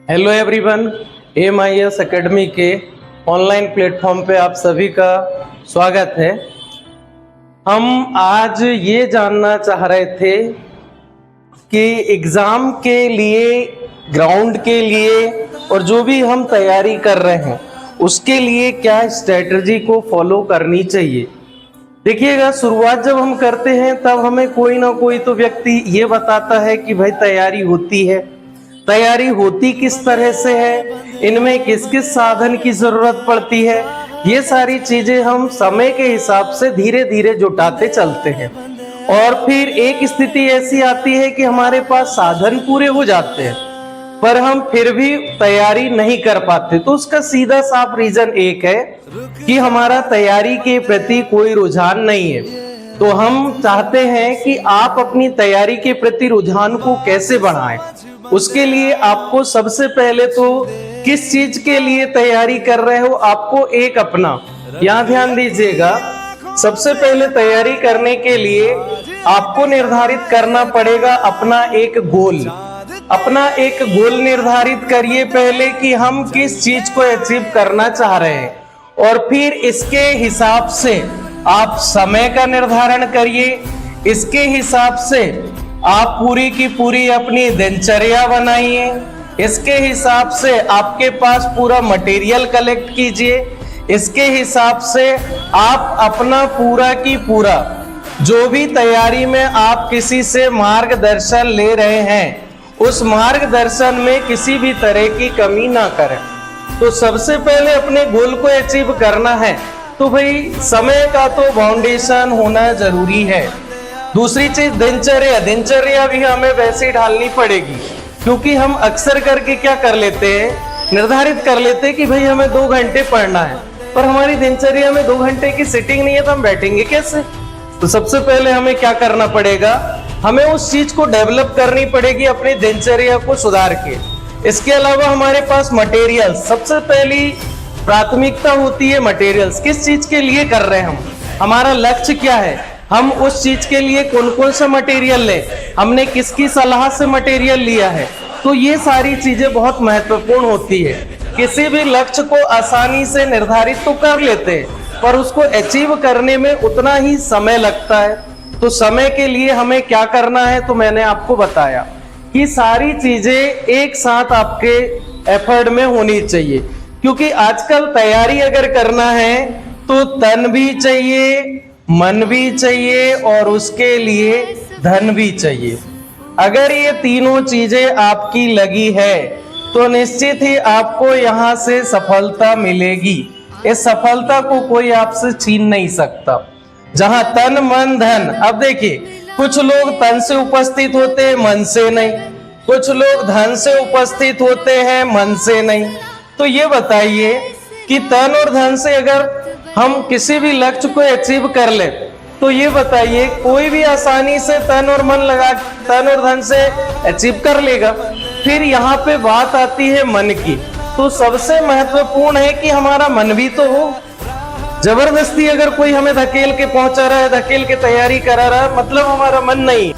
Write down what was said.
Hello everyone, MIS academy के online platform पे आप सभी का स्वागत है। हम आज ये जानना चाह रहे थे कि एग्ज़ाम के लिए, ग्राउंड के लिए और जो भी हम तैयारी कर रहे हैं उसके लिए क्या स्ट्रेटजी को फॉलो करनी चाहिए। देखिएगा, शुरुआत जब हम करते हैं तब हमें कोई ना कोई तो व्यक्ति ये बताता है कि भाई तैयारी होती है। तैयारी होती किस तरह से है, इनमें किस किस साधन की जरूरत पड़ती है, ये सारी चीजें हम समय के हिसाब से धीरे धीरे जुटाते चलते हैं। और फिर एक स्थिति ऐसी आती है कि हमारे पास साधन पूरे हो जाते हैं पर हम फिर भी तैयारी नहीं कर पाते। तो उसका सीधा साफ रीजन एक है कि हमारा तैयारी के प्रति कोई रुझान नहीं है। तो हम चाहते हैं कि आप अपनी तैयारी के प्रति रुझान को कैसे बढ़ाएं। उसके लिए आपको सबसे पहले तो किस चीज के लिए तैयारी कर रहे हो, आपको एक अपना यहाँ ध्यान दीजिएगा। सबसे पहले तैयारी करने के लिए आपको निर्धारित करना पड़ेगा अपना एक गोल। अपना एक गोल निर्धारित करिए पहले कि हम किस चीज को अचीव करना चाह रहे हैं, और फिर इसके हिसाब से आप समय का निर्धारण करिए। इसके हिसाब से आप पूरी की पूरी अपनी दिनचर्या बनाइए। इसके हिसाब से आपके पास पूरा मटेरियल कलेक्ट कीजिए। इसके हिसाब से आप अपना पूरा की पूरा जो भी तैयारी में आप किसी से मार्गदर्शन ले रहे हैं उस मार्गदर्शन में किसी भी तरह की कमी ना करें। तो सबसे पहले अपने गोल को अचीव करना है तो भाई समय का तो फाउंडेशन होना जरूरी है। दूसरी चीज दिनचर्या भी हमें वैसे ही ढालनी पड़ेगी, क्योंकि हम अक्सर करके क्या कर लेते हैं, निर्धारित कर लेते हैं कि भाई हमें 2 घंटे पढ़ना है, पर हमारी दिनचर्या में 2 घंटे की सिटिंग नहीं है तो हम बैठेंगे कैसे। तो सबसे पहले हमें क्या करना पड़ेगा, हमें उस चीज को डेवलप करनी पड़ेगी, अपनी दिनचर्या को सुधार के। इसके अलावा हमारे पास मटेरियल, सबसे पहली प्राथमिकता होती है मटेरियल्स। किस चीज के लिए कर रहे हैं हम, हमारा लक्ष्य क्या है, हम उस चीज के लिए कौन कौन सा मटेरियल ले, हमने किसकी सलाह से मटेरियल लिया है। तो ये सारी चीजें बहुत महत्वपूर्ण होती है। किसी भी लक्ष्य को आसानी से निर्धारित तो कर लेते हैं पर उसको अचीव करने में उतना ही समय लगता है। तो समय के लिए हमें क्या करना है, तो मैंने आपको बताया कि सारी चीजें एक साथ आपके एफर्ट में होनी चाहिए। क्योंकि आजकल तैयारी अगर करना है तो तन भी चाहिए, मन भी चाहिए और उसके लिए धन भी चाहिए। अगर ये तीनों चीजें आपकी लगी है तो निश्चित ही आपको यहाँ से सफलता मिलेगी। इस सफलता को कोई आपसे छीन नहीं सकता। जहां तन मन धन, अब देखिए कुछ लोग तन से उपस्थित होते हैं मन से नहीं, कुछ लोग धन से उपस्थित होते हैं मन से नहीं। तो ये बताइए कि तन और धन से अगर हम किसी भी लक्ष्य को अचीव कर ले तो ये बताइए कोई भी आसानी से तन और धन से अचीव कर लेगा। फिर यहाँ पे बात आती है मन की। तो सबसे महत्वपूर्ण है कि हमारा मन भी तो हो। जबरदस्ती अगर कोई हमें धकेल के पहुंचा रहा है, धकेल के तैयारी करा रहा है, मतलब हमारा मन नहीं।